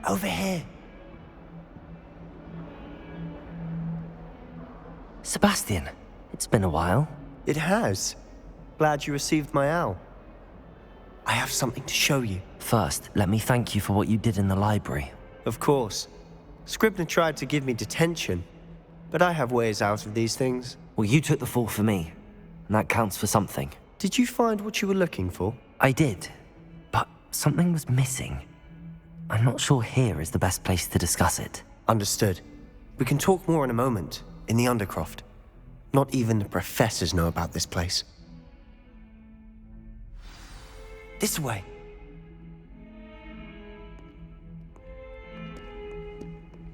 Over here. Sebastian, it's been a while. It has. Glad you received my owl. I have something to show you. First, let me thank you for what you did in the library. Of course. Scribner tried to give me detention, but I have ways out of these things. Well, you took the fall for me, and that counts for something. Did you find what you were looking for? I did, but something was missing. I'm not sure here is the best place to discuss it. Understood. We can talk more in a moment, in the Undercroft. Not even the professors know about this place. This way.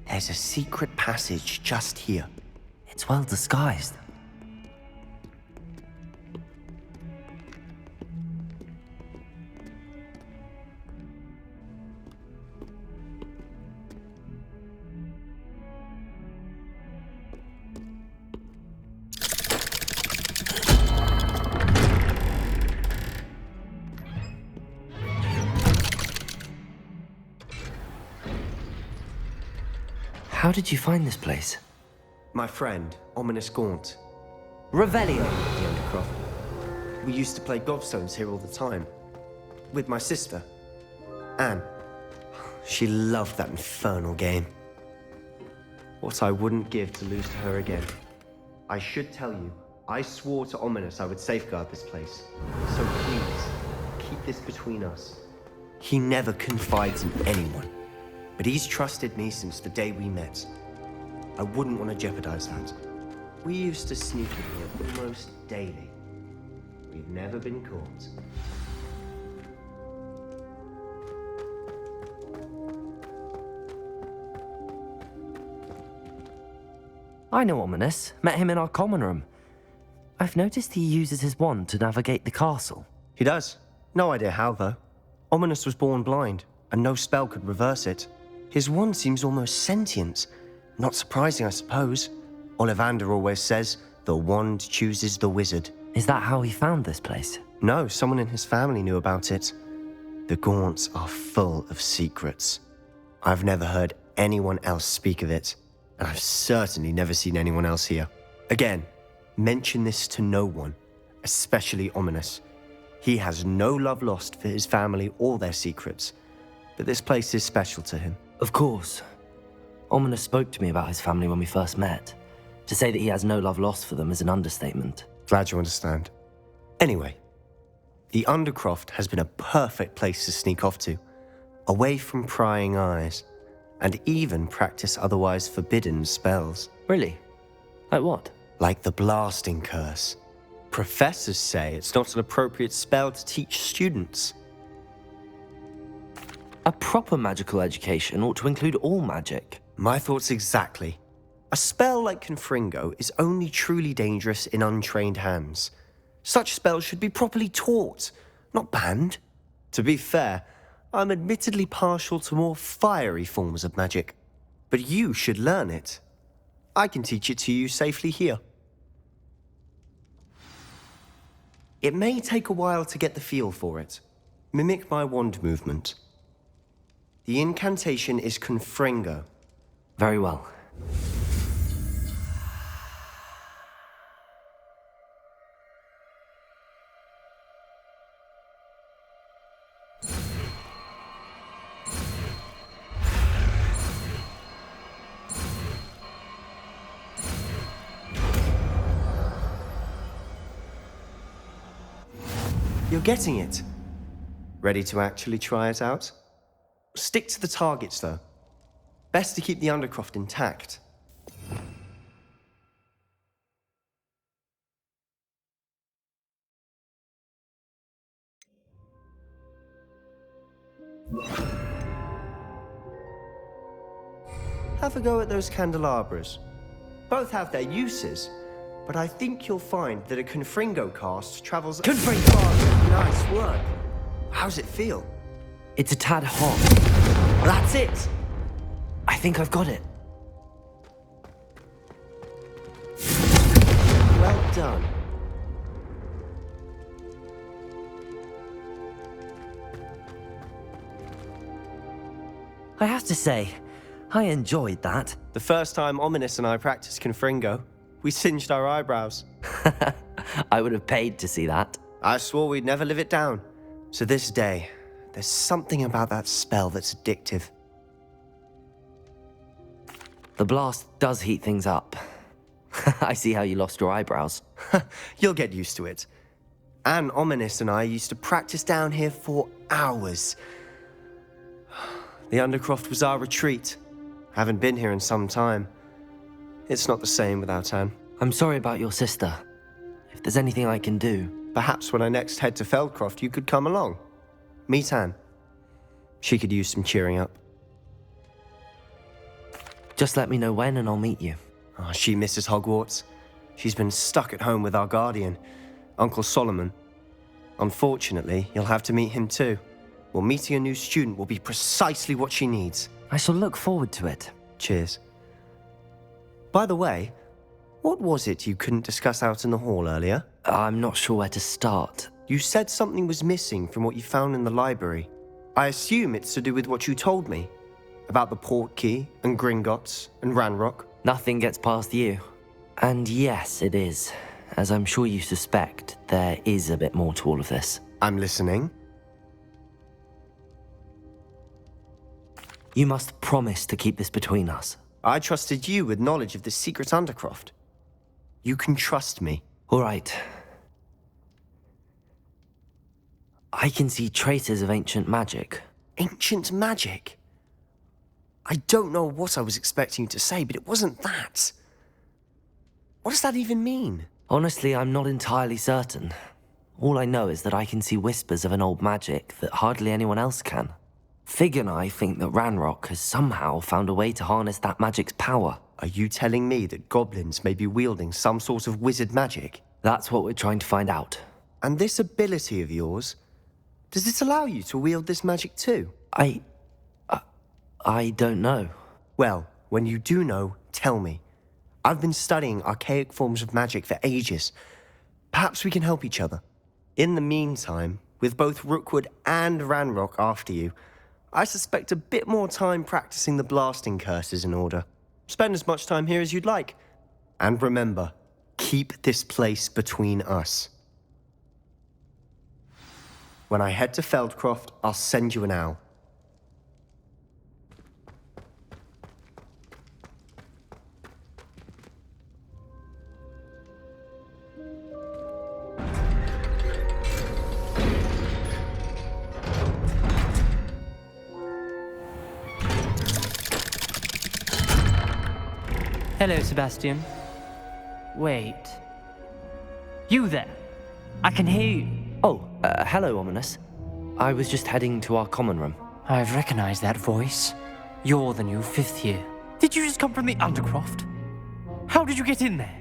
There's a secret passage just here. It's well disguised. How did you find this place? My friend, Ominous Gaunt. Revelio! The Undercroft. We used to play gobstones here all the time. With my sister, Anne. She loved that infernal game. What I wouldn't give to lose to her again. I should tell you, I swore to Ominous I would safeguard this place. So please, keep this between us. He never confides in anyone, but he's trusted me since the day we met. I wouldn't want to jeopardize that. We used to sneak in here almost daily. We've never been caught. I know Ominous. Met him in our common room. I've noticed he uses his wand to navigate the castle. He does. No idea how, though. Ominous was born blind, and no spell could reverse it. His wand seems almost sentient. Not surprising, I suppose. Ollivander always says, the wand chooses the wizard. Is that how he found this place? No, someone in his family knew about it. The Gaunts are full of secrets. I've never heard anyone else speak of it, and I've certainly never seen anyone else here. Again, mention this to no one, especially Ominous. He has no love lost for his family or their secrets, but this place is special to him. Of course. Ominous spoke to me about his family when we first met. To say that he has no love lost for them is an understatement. Glad you understand. Anyway, the Undercroft has been a perfect place to sneak off to, away from prying eyes, and even practice otherwise forbidden spells. Really? Like what? Like the blasting curse. Professors say it's not an appropriate spell to teach students. A proper magical education ought to include all magic. My thoughts exactly. A spell like Confringo is only truly dangerous in untrained hands. Such spells should be properly taught, not banned. To be fair, I'm admittedly partial to more fiery forms of magic, but you should learn it. I can teach it to you safely here. It may take a while to get the feel for it. Mimic my wand movement. The incantation is Confringo. Very well. You're getting it. Ready to actually try it out? Stick to the targets, though. Best to keep the Undercroft intact. Have a go at those candelabras. Both have their uses, but I think you'll find that a Confringo cast travels... Confringo! Nice work. How's it feel? It's a tad hot. That's it! I think I've got it. Well done. I have to say, I enjoyed that. The first time Ominous and I practiced Confringo, we singed our eyebrows. I would have paid to see that. I swore we'd never live it down. So this day, there's something about that spell that's addictive. The blast does heat things up. I see how you lost your eyebrows. You'll get used to it. Anne, Ominous and I used to practice down here for hours. The Undercroft was our retreat. Haven't been here in some time. It's not the same without Anne. I'm sorry about your sister. If there's anything I can do... Perhaps when I next head to Feldcroft, you could come along. Meet Anne. She could use some cheering up. Just let me know when and I'll meet you. Oh, she misses Hogwarts. She's been stuck at home with our guardian, Uncle Solomon. Unfortunately, you'll have to meet him too. Well, meeting a new student will be precisely what she needs. I shall look forward to it. Cheers. By the way, what was it you couldn't discuss out in the hall earlier? I'm not sure where to start. You said something was missing from what you found in the library. I assume it's to do with what you told me. About the Portkey, and Gringotts, and Ranrock. Nothing gets past you. And yes, it is. As I'm sure you suspect, there is a bit more to all of this. I'm listening. You must promise to keep this between us. I trusted you with knowledge of the secret Undercroft. You can trust me. All right. I can see traces of ancient magic. Ancient magic? I don't know what I was expecting you to say, but it wasn't that. What does that even mean? Honestly, I'm not entirely certain. All I know is that I can see whispers of an old magic that hardly anyone else can. Fig and I think that Ranrock has somehow found a way to harness that magic's power. Are you telling me that goblins may be wielding some sort of wizard magic? That's what we're trying to find out. And this ability of yours, does it allow you to wield this magic too? I don't know. Well, when you do know, tell me. I've been studying archaic forms of magic for ages. Perhaps we can help each other. In the meantime, with both Rookwood and Ranrock after you, I suspect a bit more time practicing the blasting curse is in order. Spend as much time here as you'd like. And remember, keep this place between us. When I head to Feldcroft, I'll send you an owl. Hello, Sebastian. Wait. You there? I can hear you. Oh, hello, Ominous. I was just heading to our common room. I've recognized that voice. You're the new 5th year. Did you just come from the Undercroft? How did you get in there?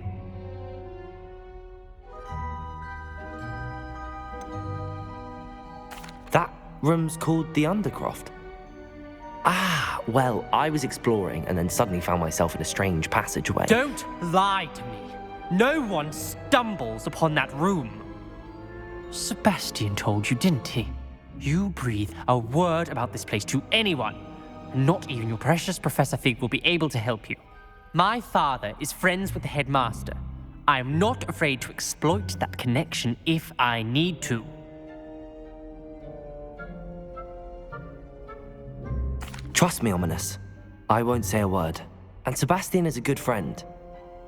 That room's called the Undercroft. Ah, well, I was exploring and then suddenly found myself in a strange passageway. Don't lie to me. No one stumbles upon that room. Sebastian told you, didn't he? You breathe a word about this place to anyone. Not even your precious Professor Fig will be able to help you. My father is friends with the headmaster. I am not afraid to exploit that connection if I need to. Trust me, Ominous. I won't say a word. And Sebastian is a good friend.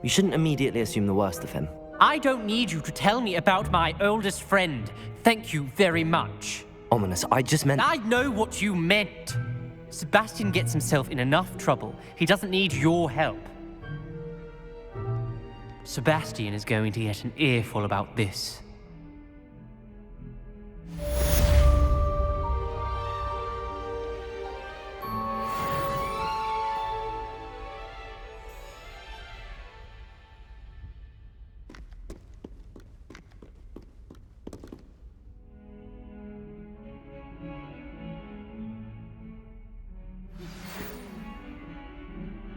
You shouldn't immediately assume the worst of him. I don't need you to tell me about my oldest friend. Thank you very much. Ominous, I just meant... I know what you meant. Sebastian gets himself in enough trouble. He doesn't need your help. Sebastian is going to get an earful about this.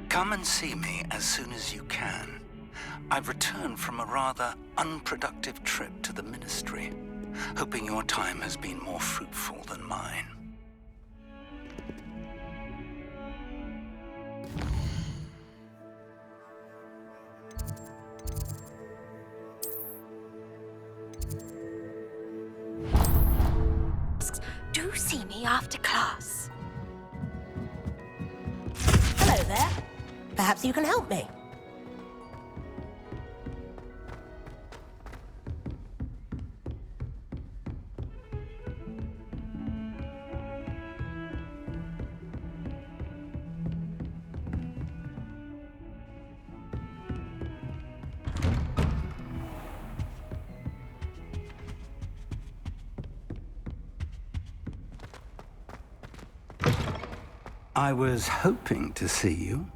Come and see me as soon as you can. I've returned from a rather unproductive trip to the Ministry, hoping your time has been more fruitful than mine. me after class. Hello there. Perhaps you can help me. I was hoping to see you.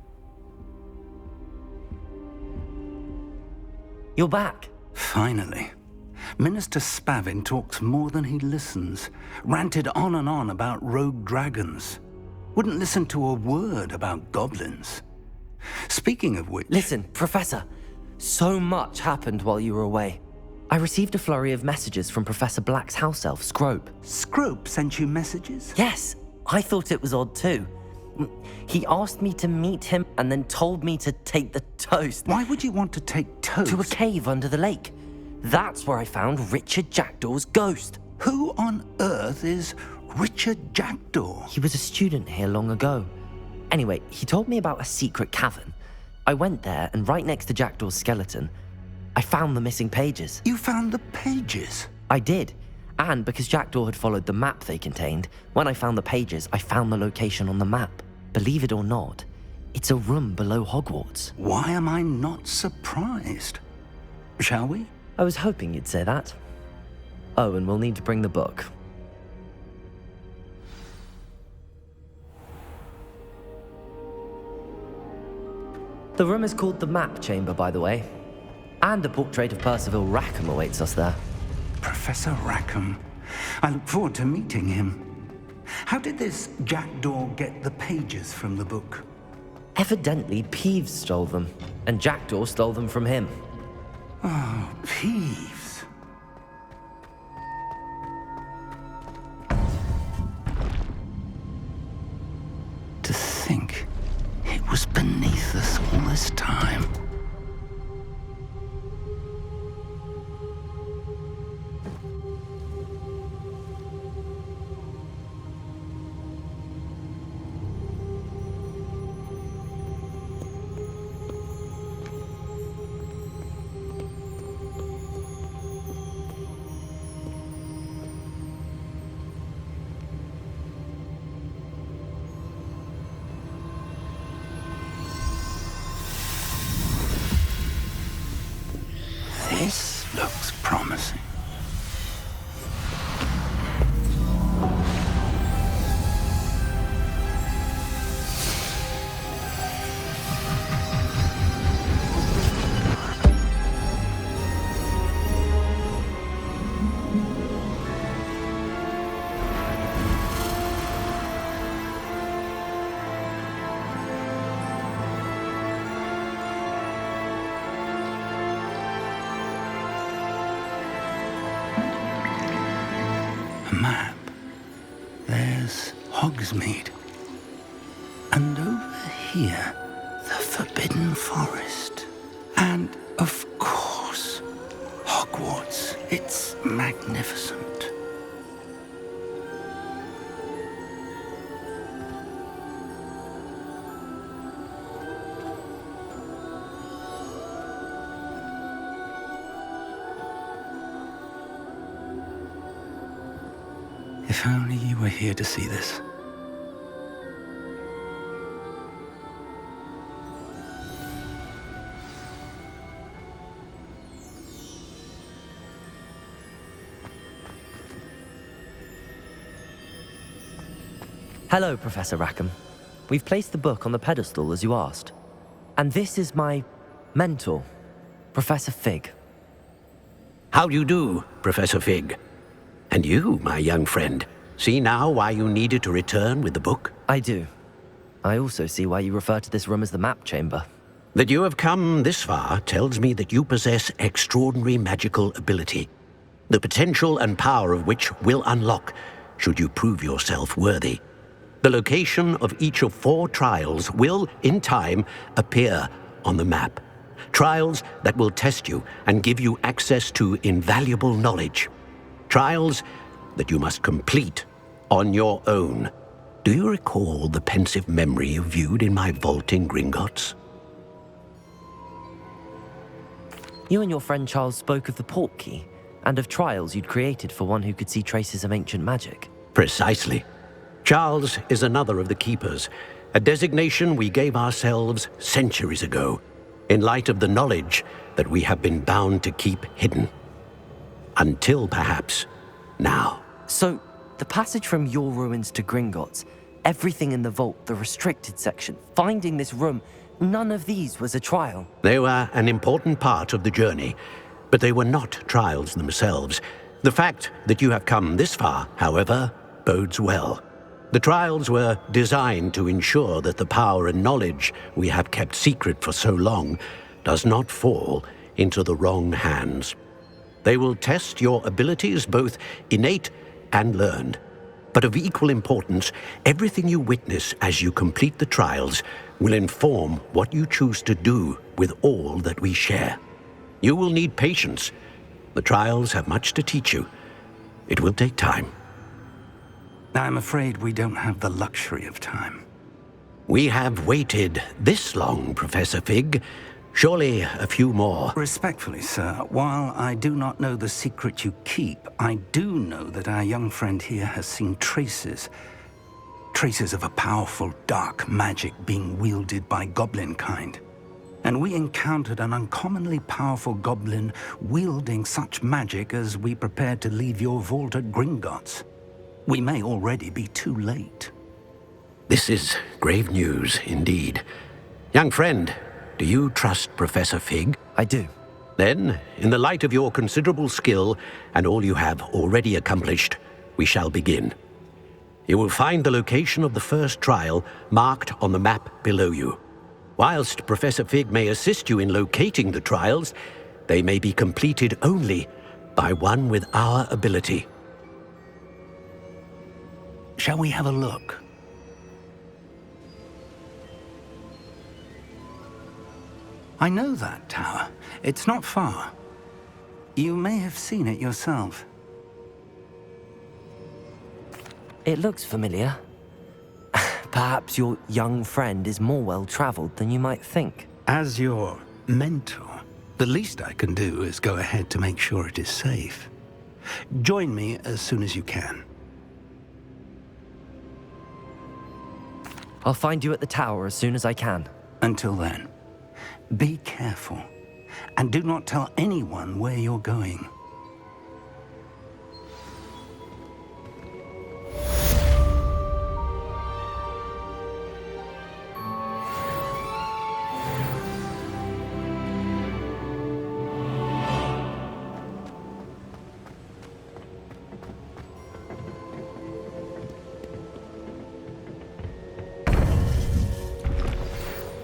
You're back. Finally. Minister Spavin talks more than he listens. Ranted on and on about rogue dragons. Wouldn't listen to a word about goblins. Speaking of which... Listen, Professor, so much happened while you were away. I received a flurry of messages from Professor Black's house elf, Scrope. Scrope sent you messages? Yes, I thought it was odd too. He asked me to meet him and then told me to take the toast. Why would you want to take toast? To a cave under the lake. That's where I found Richard Jackdaw's ghost. Who on earth is Richard Jackdaw? He was a student here long ago. Anyway, he told me about a secret cavern. I went there, and right next to Jackdaw's skeleton, I found the missing pages. You found the pages? I did. And because Jackdaw had followed the map they contained, when I found the pages, I found the location on the map. Believe it or not, it's a room below Hogwarts. Why am I not surprised? Shall we? I was hoping you'd say that. Oh, and we'll need to bring the book. The room is called the Map Chamber, by the way. And a portrait of Percival Rackham awaits us there. Professor Rackham. I look forward to meeting him. How did this Jackdaw get the pages from the book? Evidently, Peeves stole them, and Jackdaw stole them from him. Oh, Peeves. To think it was beneath us all this time. This looks promising. A map. There's Hogsmeade. And over here, the Forbidden Forest. And, of course, Hogwarts. It's magnificent. If only you were here to see this. Hello, Professor Rackham. We've placed the book on the pedestal as you asked. And this is my mentor, Professor Fig. How do you do, Professor Fig? And you, my young friend, see now why you needed to return with the book? I do. I also see why you refer to this room as the Map Chamber. That you have come this far tells me that you possess extraordinary magical ability, the potential and power of which will unlock should you prove yourself worthy. The location of each of 4 trials will, in time, appear on the map. Trials that will test you and give you access to invaluable knowledge. Trials that you must complete On your own. Do you recall the pensive memory you viewed in my vault in Gringotts? You and your friend Charles spoke of the port key, and of trials you'd created for one who could see traces of ancient magic. Precisely. Charles is another of the Keepers, a designation we gave ourselves centuries ago, in light of the knowledge that we have been bound to keep hidden. Until, perhaps, now. So, the passage from your ruins to Gringotts, everything in the vault, the restricted section, finding this room, none of these was a trial. They were an important part of the journey, but they were not trials themselves. The fact that you have come this far, however, bodes well. The trials were designed to ensure that the power and knowledge we have kept secret for so long does not fall into the wrong hands. They will test your abilities, both innate and learned. But of equal importance, everything you witness as you complete the trials will inform what you choose to do with all that we share. You will need patience. The trials have much to teach you. It will take time. I'm afraid we don't have the luxury of time. We have waited this long, Professor Fig. Surely a few more. Respectfully, sir, while I do not know the secret you keep, I do know that our young friend here has seen traces of a powerful dark magic being wielded by goblin kind. And we encountered an uncommonly powerful goblin wielding such magic as we prepared to leave your vault at Gringotts. We may already be too late. This is grave news indeed. Young friend, do you trust Professor Fig? I do. Then, in the light of your considerable skill and all you have already accomplished, we shall begin. You will find the location of the first trial marked on the map below you. Whilst Professor Fig may assist you in locating the trials, they may be completed only by one with our ability. Shall we have a look? I know that tower. It's not far. You may have seen it yourself. It looks familiar. Perhaps your young friend is more well-traveled than you might think. As your mentor, the least I can do is go ahead to make sure it is safe. Join me as soon as you can. I'll find you at the tower as soon as I can. Until then, be careful, and do not tell anyone where you're going.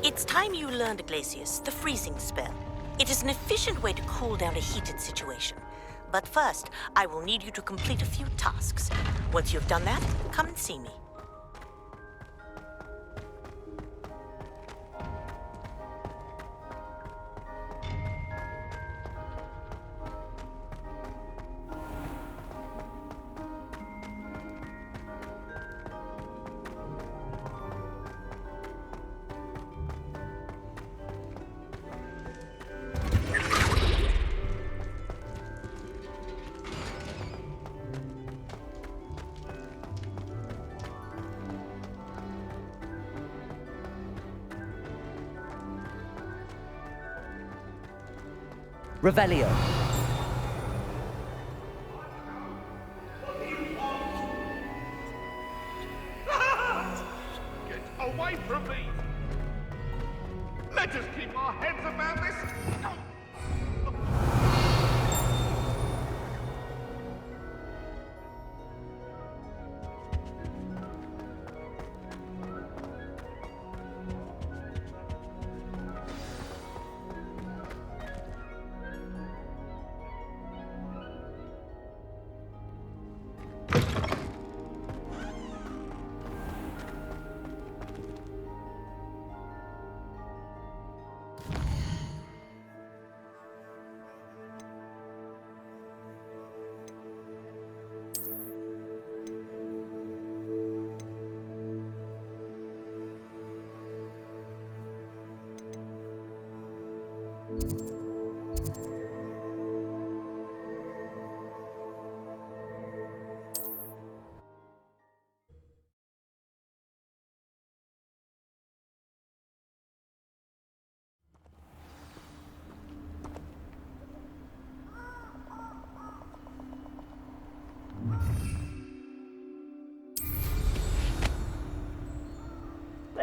It's time you learned, Glacius, the freezing spell. It is an efficient way to cool down a heated situation. But first, I will need you to complete a few tasks. Once you've done that, come and see me. Revelio. Get away from me! Let us keep our heads about this!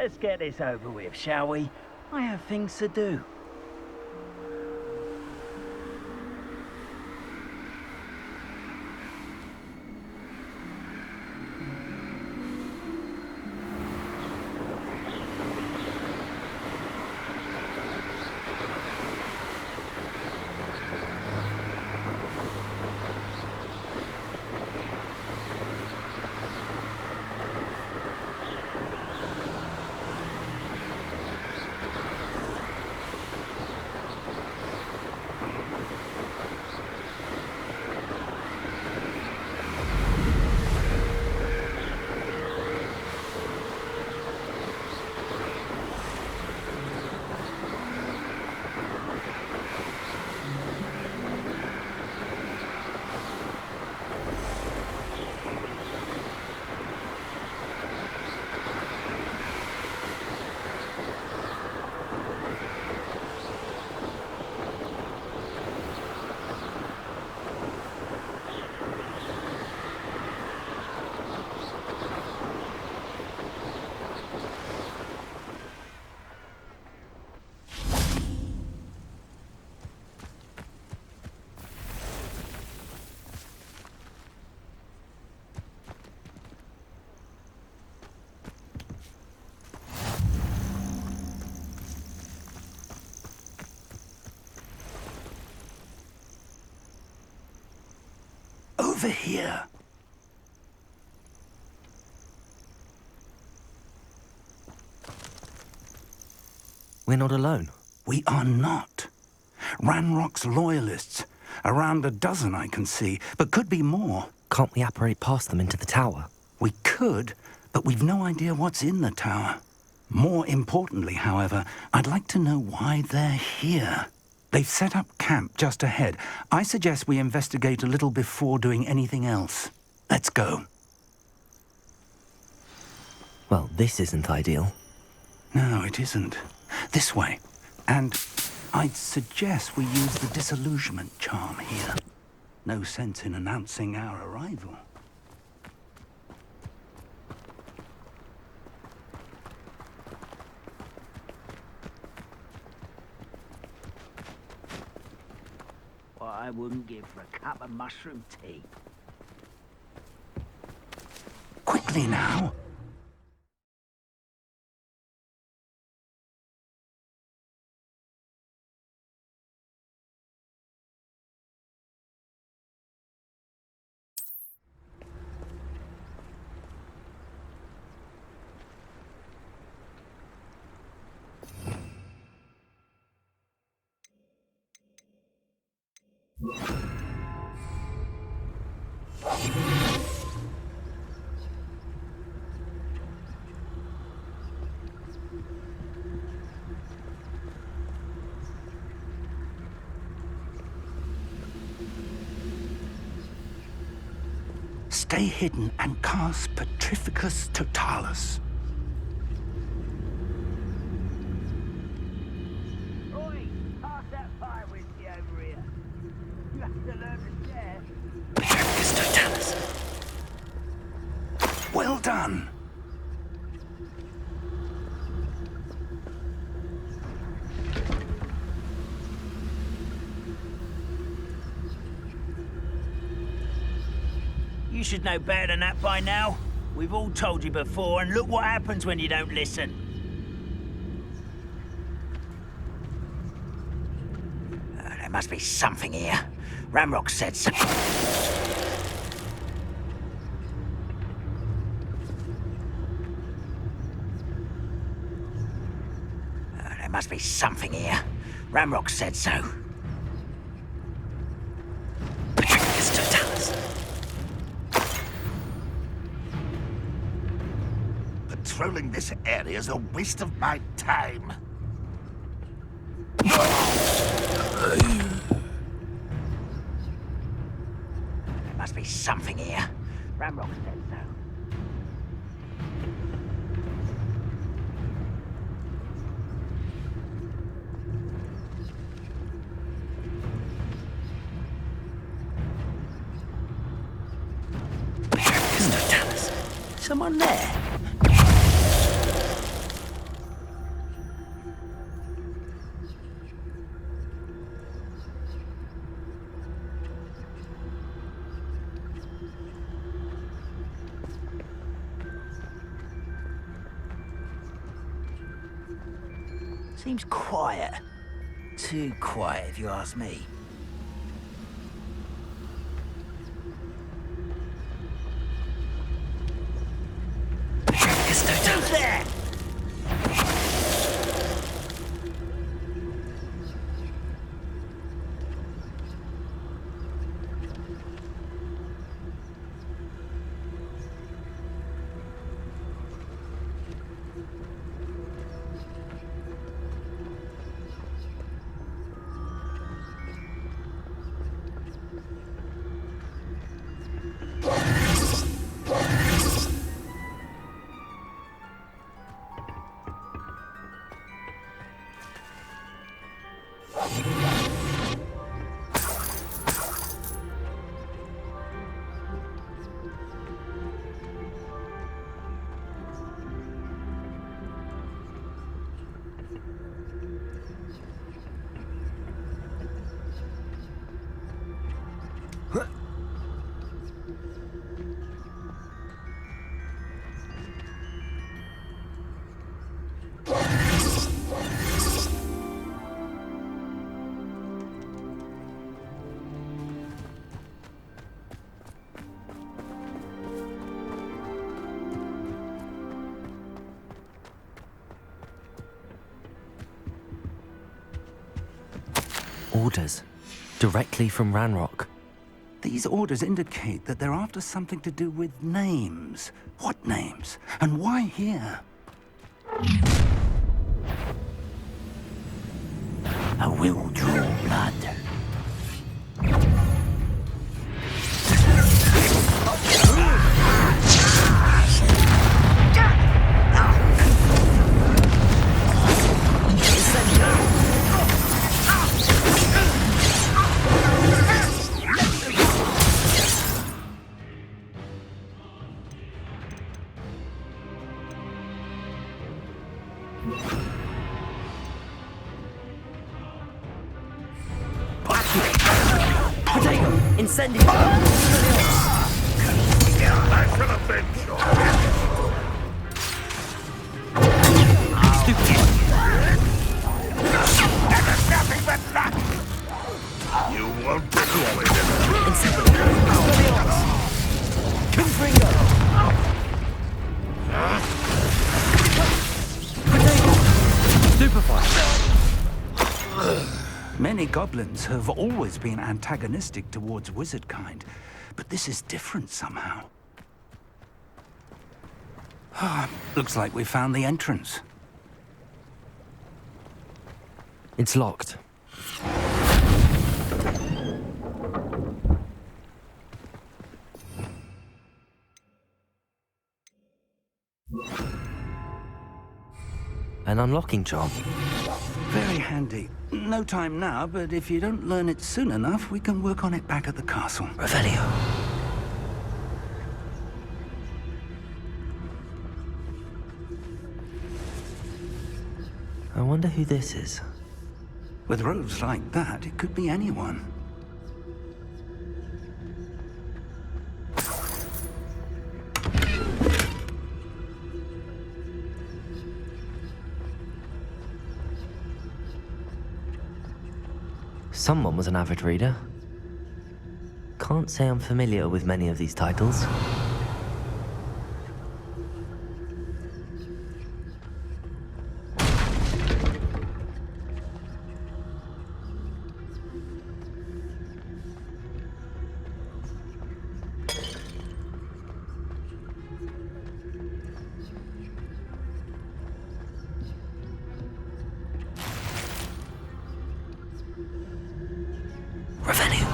Let's get this over with, shall we? I have things to do. Over here. We're not alone. We are not. Ranrock's loyalists. Around a dozen I can see, but could be more. Can't we apparate past them into the tower? We could, but we've no idea what's in the tower. More importantly, however, I'd like to know why they're here. They've set up camp just ahead. I suggest we investigate a little before doing anything else. Let's go. Well, this isn't ideal. No, it isn't. This way. And I'd suggest we use the disillusionment charm here. No sense in announcing our arrival. What I wouldn't give for a cup of mushroom tea. Quickly now. Stay hidden and cast Petrificus Totalis. Oi, pass that fire whiskey over here. You have to learn to share. Petrificus Totalis. Well done. You should know better than that by now. We've all told you before, and look what happens when you don't listen. There must be something here. Ramrock said so. There must be something here. Ramrock said so. Petrificus Totalis. Patrolling this area is a waste of my time. There must be something here. Ramrock said so. Petrificus Totalis. Someone there? Seems quiet. Too quiet, if you ask me. Who's there? Orders. Directly from Ranrock. These orders indicate that they're after something to do with names. What names? And why here? I will draw blood. Incendio! I should have been sure. That is nothing but luck. You won't get away with Many goblins have always been antagonistic towards wizard kind, but this is different somehow. Looks like we found the entrance. It's locked. An unlocking charm. Very handy. No time now, but if you don't learn it soon enough, we can work on it back at the castle. Revelio. I wonder who this is. With robes like that, it could be anyone. Someone was an avid reader. Can't say I'm familiar with many of these titles. Revenue.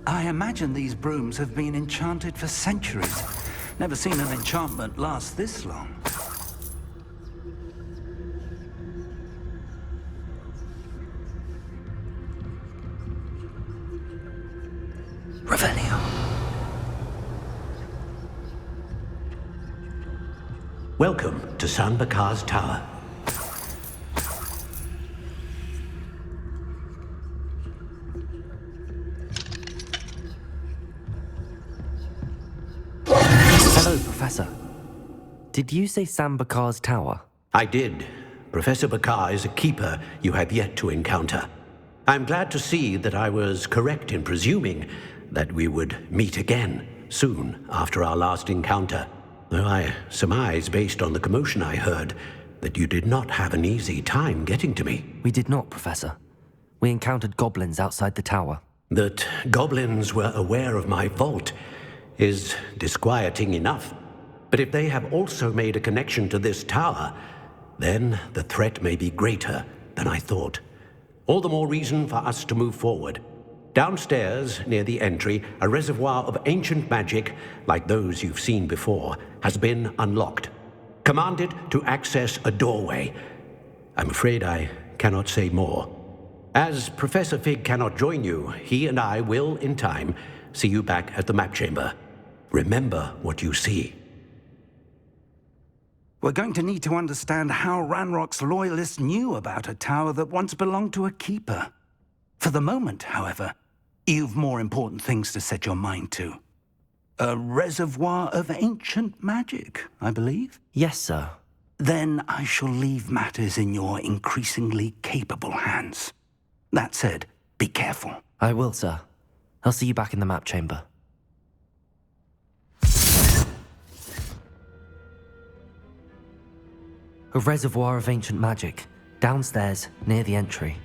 I imagine these brooms have been enchanted for centuries. Never seen an enchantment last this long. Revelio. Welcome to San Bakar's Tower. Hello, Professor. Did you say Sam Bakar's tower? I did. Professor Bakar is a keeper you have yet to encounter. I'm glad to see that I was correct in presuming that we would meet again soon after our last encounter. Though I surmise, based on the commotion I heard, that you did not have an easy time getting to me. We did not, Professor. We encountered goblins outside the tower. That goblins were aware of my vault is disquieting enough. But if they have also made a connection to this tower, then the threat may be greater than I thought. All the more reason for us to move forward. Downstairs, near the entry, a reservoir of ancient magic, like those you've seen before, has been unlocked. Commanded to access a doorway. I'm afraid I cannot say more. As Professor Fig cannot join you, he and I will, in time, see you back at the map chamber. Remember what you see. We're going to need to understand how Ranrock's loyalists knew about a tower that once belonged to a keeper. For the moment, however, you've more important things to set your mind to. A reservoir of ancient magic, I believe? Yes, sir. Then I shall leave matters in your increasingly capable hands. That said, be careful. I will, sir. I'll see you back in the map chamber. A reservoir of ancient magic, downstairs, near the entry.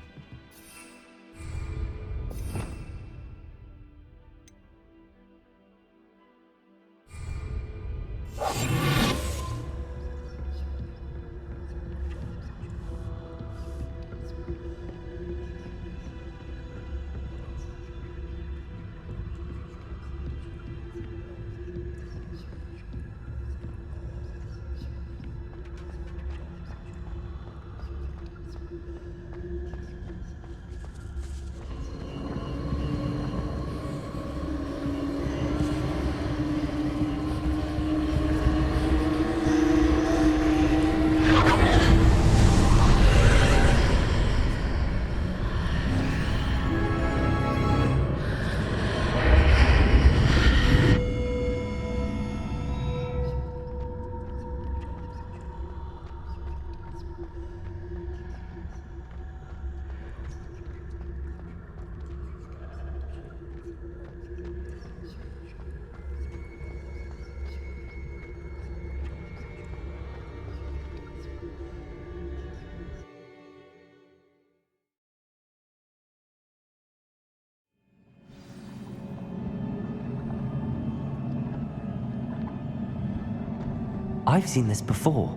I've seen this before,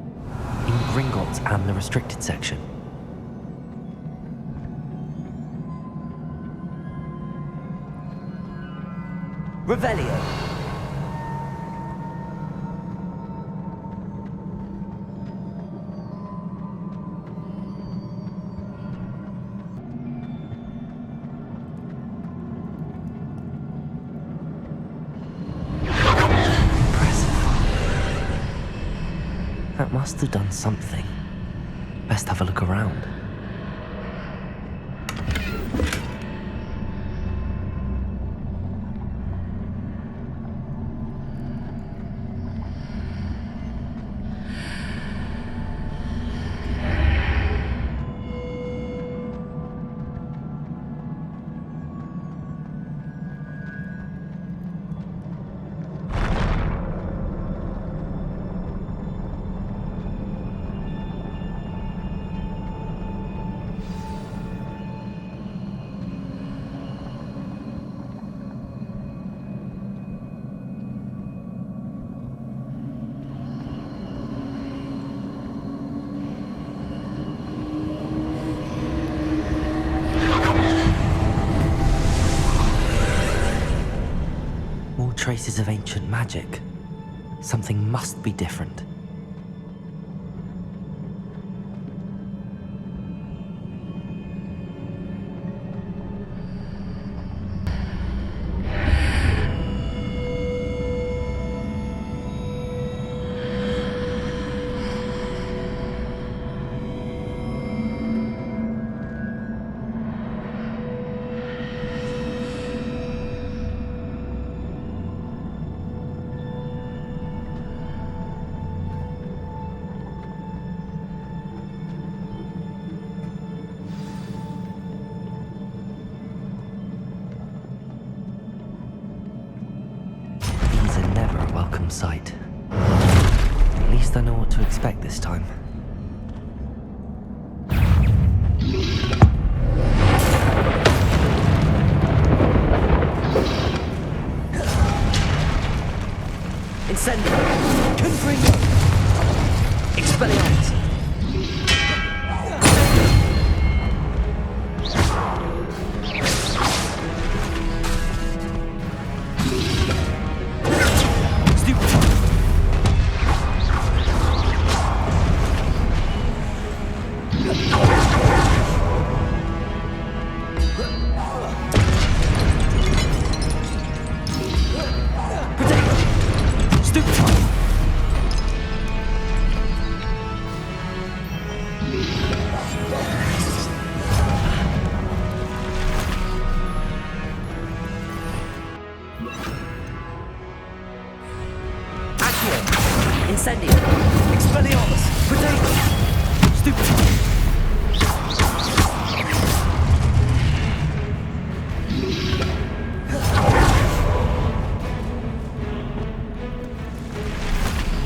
in Gringotts and the restricted section. Revelio. That must have done something. Best have a look around. Traces of ancient magic. Something must be different. welcome sight. At least I know what to expect this time. Incendio! Confringo! Expelliarmus! Incendio! Expelliarmus! Protego! Stupid!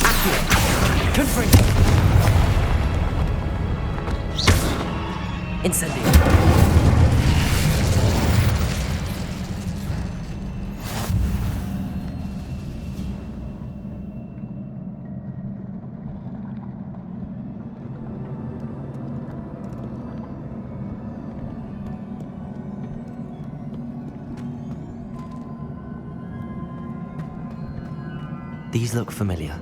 Accio! Confringo! Incendio! These look familiar.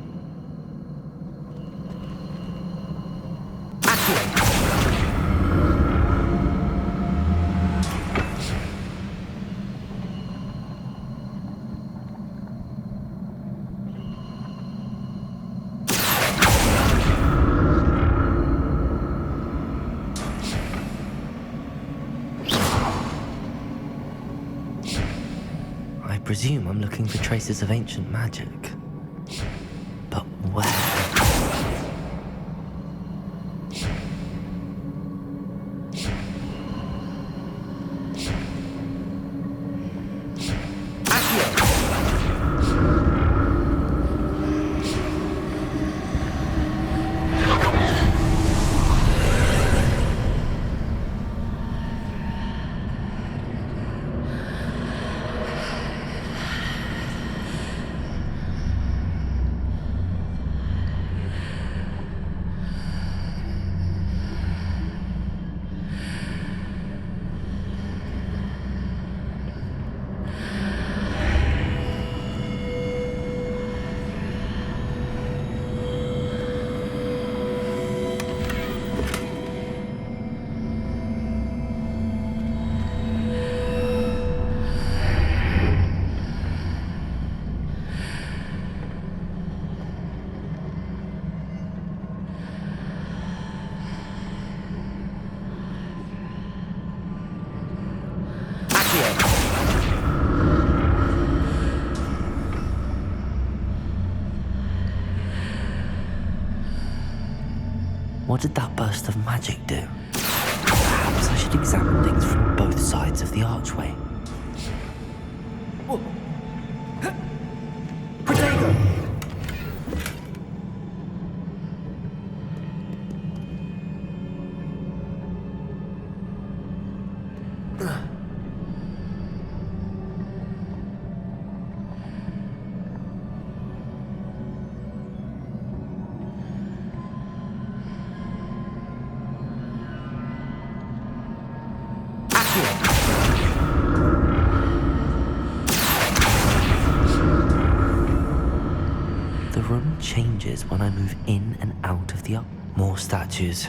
I presume I'm looking for traces of ancient magic. But where? What did that burst of magic do? Perhaps I should examine things from both sides of the archway. Protego! The room changes when I move in and out of the up. More statues.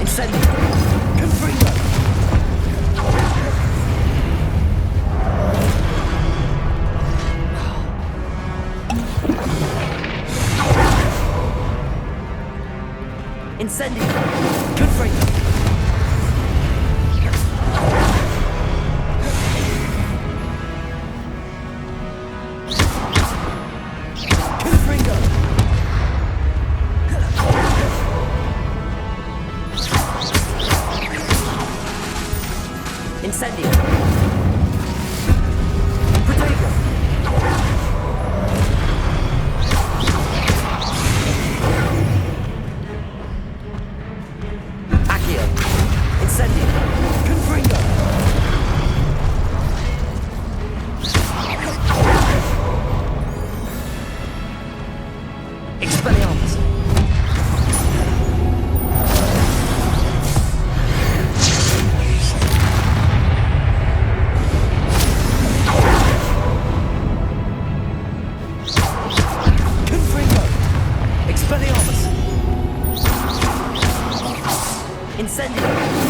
Incendio! Incendio! Confringo! Confringo! Incendio! Protego! Accio! Incendio! Confringo! Expelliarmus! Confringo! Expelliarmus! Incendio!